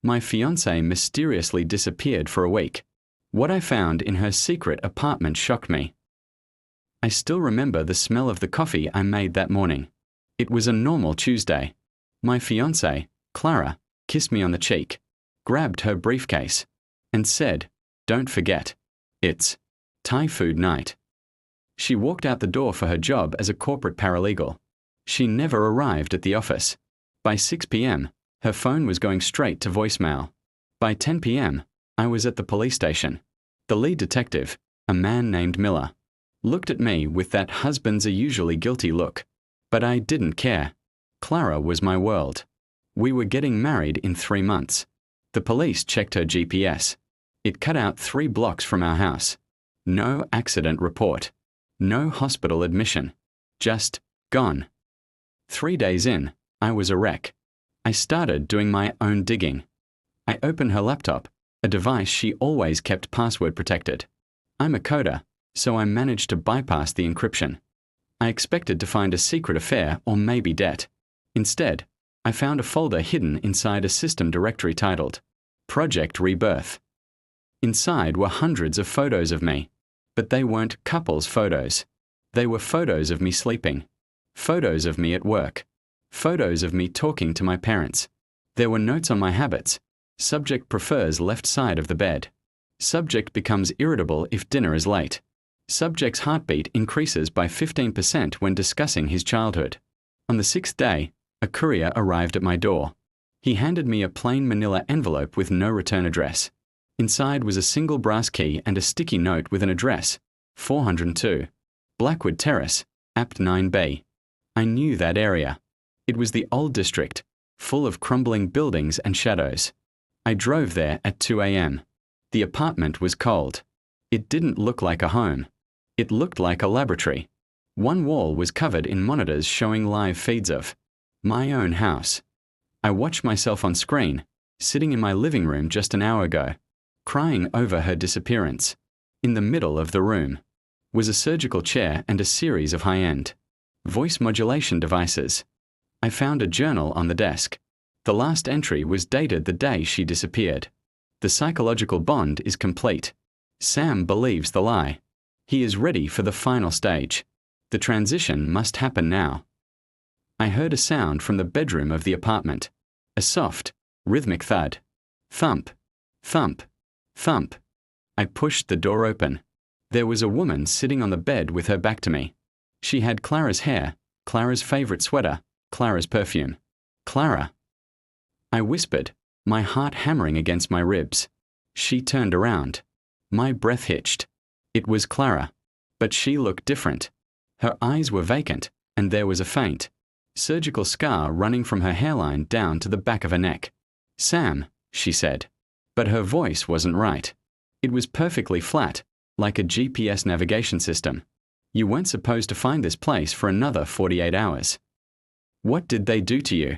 My fiancée mysteriously disappeared for a week. What I found in her secret apartment shocked me. I still remember the smell of the coffee I made that morning. It was a normal Tuesday. My fiancée, Clara, kissed me on the cheek, grabbed her briefcase, and said, "Don't forget, it's Thai food night." She walked out the door for her job as a corporate paralegal. She never arrived at the office. By 6 p.m., her phone was going straight to voicemail. By 10 p.m., I was at the police station. The lead detective, a man named Miller, looked at me with that husbands are usually guilty look. But I didn't care. Clara was my world. We were getting married in 3 months. The police checked her GPS. It cut out 3 blocks from our house. No accident report. No hospital admission. Just gone. 3 days in, I was a wreck. I started doing my own digging. I opened her laptop, a device she always kept password protected. I'm a coder, so I managed to bypass the encryption. I expected to find a secret affair or maybe debt. Instead, I found a folder hidden inside a system directory titled Project Rebirth. Inside were hundreds of photos of me, but they weren't couples photos. They were photos of me sleeping, photos of me at work, photos of me talking to my parents. There were notes on my habits. Subject prefers left side of the bed. Subject becomes irritable if dinner is late. Subject's heartbeat increases by 15% when discussing his childhood. On the 6th day, a courier arrived at my door. He handed me a plain manila envelope with no return address. Inside was a single brass key and a sticky note with an address, 402, Blackwood Terrace, Apt 9B. I knew that area. It was the old district, full of crumbling buildings and shadows. I drove there at 2 a.m. The apartment was cold. It didn't look like a home. It looked like a laboratory. One wall was covered in monitors showing live feeds of my own house. I watched myself on screen, sitting in my living room just an hour ago, crying over her disappearance. In the middle of the room was a surgical chair and a series of high-end voice modulation devices. I found a journal on the desk. The last entry was dated the day she disappeared. The psychological bond is complete. Sam believes the lie. He is ready for the final stage. The transition must happen now. I heard a sound from the bedroom of the apartment. A soft, rhythmic thud. Thump, thump, thump. I pushed the door open. There was a woman sitting on the bed with her back to me. She had Clara's hair, Clara's favorite sweater, Clara's perfume. Clara. I whispered, my heart hammering against my ribs. She turned around. My breath hitched. It was Clara, but she looked different. Her eyes were vacant, and there was a faint, surgical scar running from her hairline down to the back of her neck. "Sam," she said, but her voice wasn't right. It was perfectly flat, like a GPS navigation system. "You weren't supposed to find this place for another 48 hours. What did they do to you?"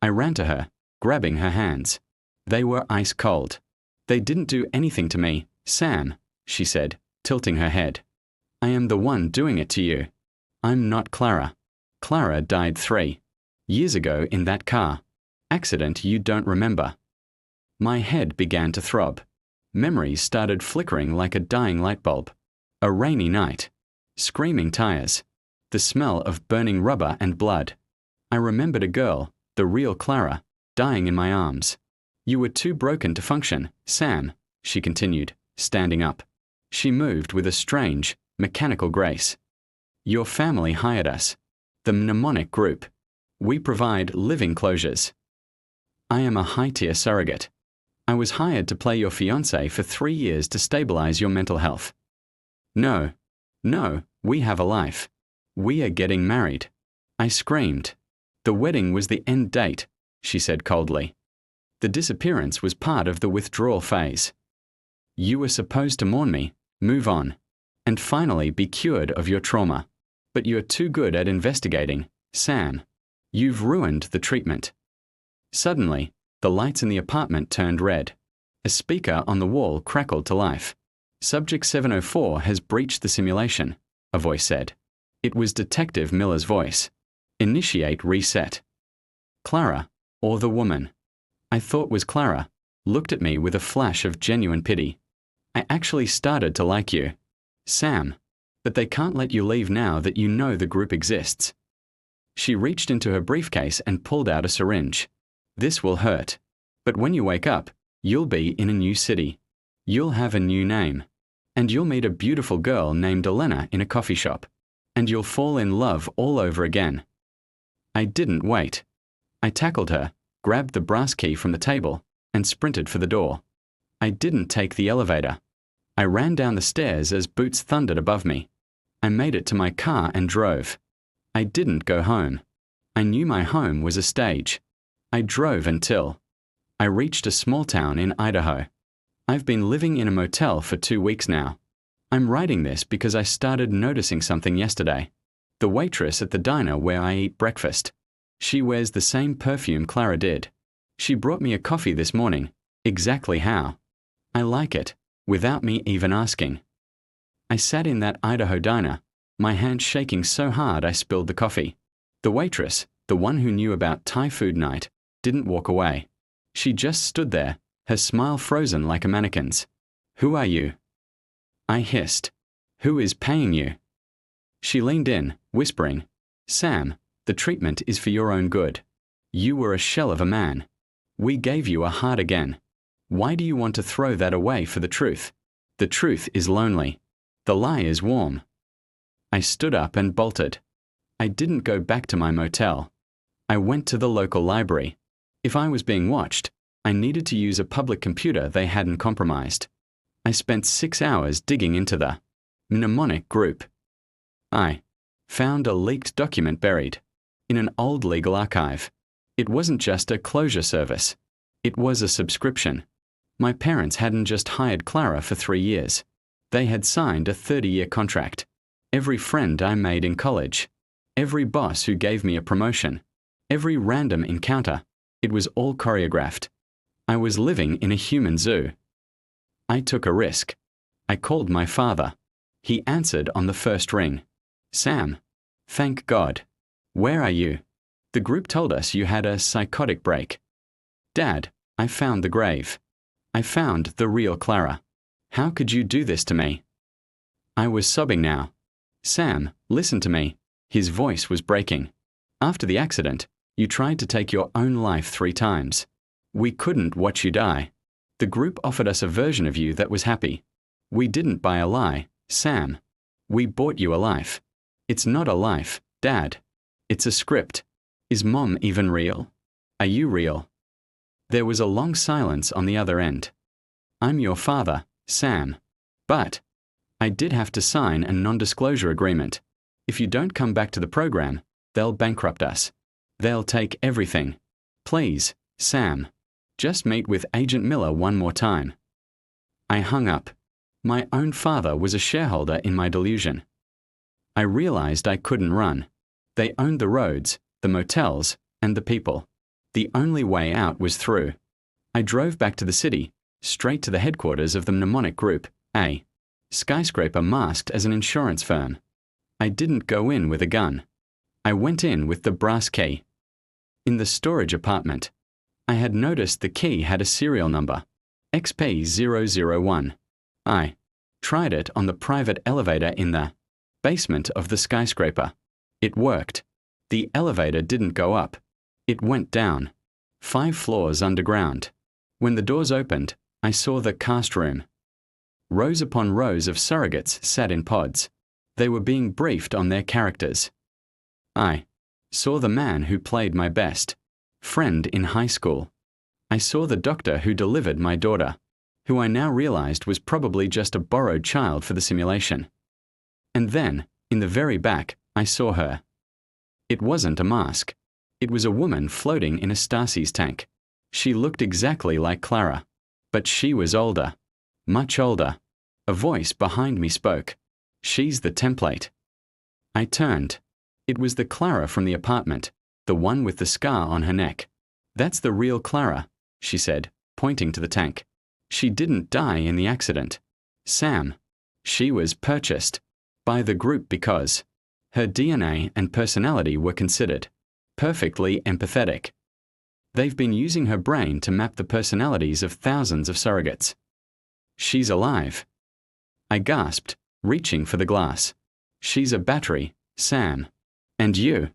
I ran to her, grabbing her hands. They were ice cold. "They didn't do anything to me, Sam," she said, tilting her head. "I am the one doing it to you. I'm not Clara. Clara died 3 years ago in that car. Accident you don't remember." My head began to throb. Memories started flickering like a dying light bulb. A rainy night. Screaming tires. The smell of burning rubber and blood. I remembered a girl, the real Clara, dying in my arms. "You were too broken to function, Sam," she continued, standing up. She moved with a strange, mechanical grace. "Your family hired us. The mnemonic group. We provide living closures. I am a high-tier surrogate. I was hired to play your fiancé for 3 years to stabilize your mental health. No, we have a life. We are getting married." I screamed. "The wedding was the end date," she said coldly. "The disappearance was part of the withdrawal phase. You were supposed to mourn me, move on, and finally be cured of your trauma. But you're too good at investigating, Sam. You've ruined the treatment." Suddenly, the lights in the apartment turned red. A speaker on the wall crackled to life. "Subject 704 has breached the simulation," a voice said. It was Detective Miller's voice. "Initiate reset." Clara, or the woman. I thought was Clara, looked at me with a flash of genuine pity. I actually started to like you, Sam, but they can't let you leave now that you know the group exists. She reached into her briefcase and pulled out a syringe. This will hurt, but when you wake up, you'll be in a new city. You'll have a new name, and you'll meet a beautiful girl named Elena in a coffee shop, and you'll fall in love all over again. I didn't wait. I tackled her, grabbed the brass key from the table, and sprinted for the door. I didn't take the elevator. I ran down the stairs as boots thundered above me. I made it to my car and drove. I didn't go home. I knew my home was a stage. I drove until I reached a small town in Idaho. I've been living in a motel for 2 weeks now. I'm writing this because I started noticing something yesterday. The waitress at the diner where I eat breakfast. She wears the same perfume Clara did. She brought me a coffee this morning. Exactly how. I like it, without me even asking. I sat in that Idaho diner, my hand shaking so hard I spilled the coffee. The waitress, the one who knew about Thai food night, didn't walk away. She just stood there, her smile frozen like a mannequin's. Who are you? I hissed. Who is paying you? She leaned in, whispering, Sam, the treatment is for your own good. You were a shell of a man. We gave you a heart again. Why do you want to throw that away for the truth? The truth is lonely. The lie is warm. I stood up and bolted. I didn't go back to my motel. I went to the local library. If I was being watched, I needed to use a public computer they hadn't compromised. I spent 6 hours digging into the mnemonic group. I found a leaked document buried in an old legal archive. It wasn't just a closure service. It was a subscription. My parents hadn't just hired Clara for 3 years. They had signed a 30-year contract. Every friend I made in college, every boss who gave me a promotion, every random encounter, it was all choreographed. I was living in a human zoo. I took a risk. I called my father. He answered on the first ring. Sam, thank God. Where are you? The group told us you had a psychotic break. Dad, I found the grave. I found the real Clara. How could you do this to me? I was sobbing now. Sam, listen to me. His voice was breaking. After the accident, you tried to take your own life 3 times. We couldn't watch you die. The group offered us a version of you that was happy. We didn't buy a lie, Sam. We bought you a life. It's not a life, Dad. It's a script. Is Mom even real? Are you real? There was a long silence on the other end. I'm your father, Sam. But I did have to sign a non-disclosure agreement. If you don't come back to the program, they'll bankrupt us. They'll take everything. Please, Sam. Just meet with Agent Miller one more time. I hung up. My own father was a shareholder in my delusion. I realized I couldn't run. They owned the roads, the motels, and the people. The only way out was through. I drove back to the city, straight to the headquarters of the mnemonic group, a skyscraper masked as an insurance firm. I didn't go in with a gun. I went in with the brass key. In the storage apartment, I had noticed the key had a serial number, XP001. I tried it on the private elevator in the basement of the skyscraper. It worked. The elevator didn't go up. It went down, 5 floors underground. When the doors opened, I saw the cast room. Rows upon rows of surrogates sat in pods. They were being briefed on their characters. I saw the man who played my best friend in high school. I saw the doctor who delivered my daughter, who I now realized was probably just a borrowed child for the simulation. And then, in the very back, I saw her. It wasn't a mask. It was a woman floating in a Stasis tank. She looked exactly like Clara, but she was older, much older. A voice behind me spoke. She's the template. I turned. It was the Clara from the apartment, the one with the scar on her neck. That's the real Clara, she said, pointing to the tank. She didn't die in the accident. Sam, she was purchased by the group because her DNA and personality were considered perfectly empathetic. They've been using her brain to map the personalities of thousands of surrogates. She's alive. I gasped, reaching for the glass. She's a battery, Sam. And you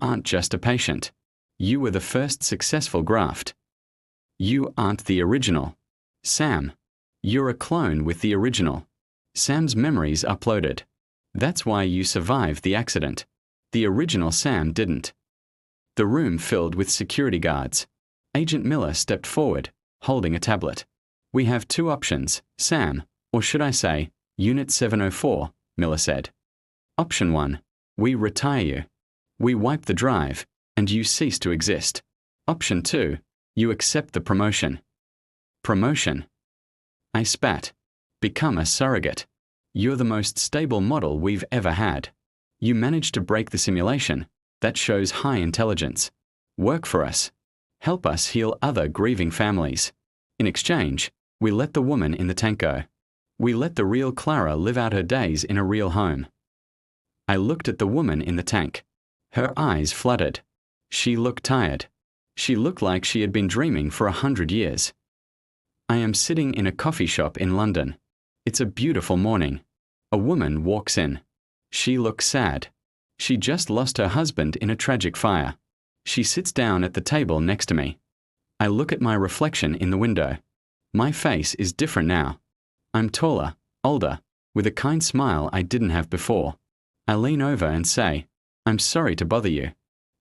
aren't just a patient. You were the first successful graft. You aren't the original. Sam. You're a clone with the original. Sam's memories uploaded. That's why you survived the accident. The original Sam didn't. The room filled with security guards. Agent Miller stepped forward, holding a tablet. We have two options, Sam, or should I say, Unit 704, Miller said. Option 1. We retire you. We wipe the drive, and you cease to exist. Option 2. You accept the promotion. Promotion. I spat. Become a surrogate. You're the most stable model we've ever had. You managed to break the simulation. That shows high intelligence. Work for us. Help us heal other grieving families. In exchange, we let the woman in the tank go. We let the real Clara live out her days in a real home. I looked at the woman in the tank. Her eyes fluttered. She looked tired. She looked like she had been dreaming for 100 years. I am sitting in a coffee shop in London. It's a beautiful morning. A woman walks in. She looks sad. She just lost her husband in a tragic fire. She sits down at the table next to me. I look at my reflection in the window. My face is different now. I'm taller, older, with a kind smile I didn't have before. I lean over and say, I'm sorry to bother you,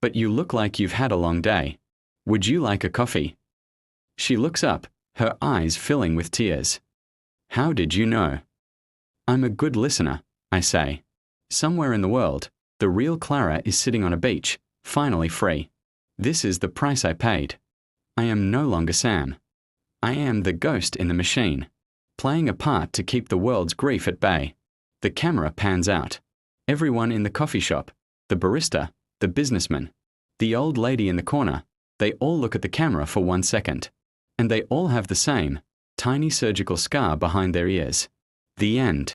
but you look like you've had a long day. Would you like a coffee? She looks up, her eyes filling with tears. How did you know? I'm a good listener, I say. Somewhere in the world, the real Clara is sitting on a beach, finally free. This is the price I paid. I am no longer Sam. I am the ghost in the machine, playing a part to keep the world's grief at bay. The camera pans out. Everyone in the coffee shop, the barista, the businessman, the old lady in the corner, they all look at the camera for 1 second. And they all have the same, tiny surgical scar behind their ears. The end.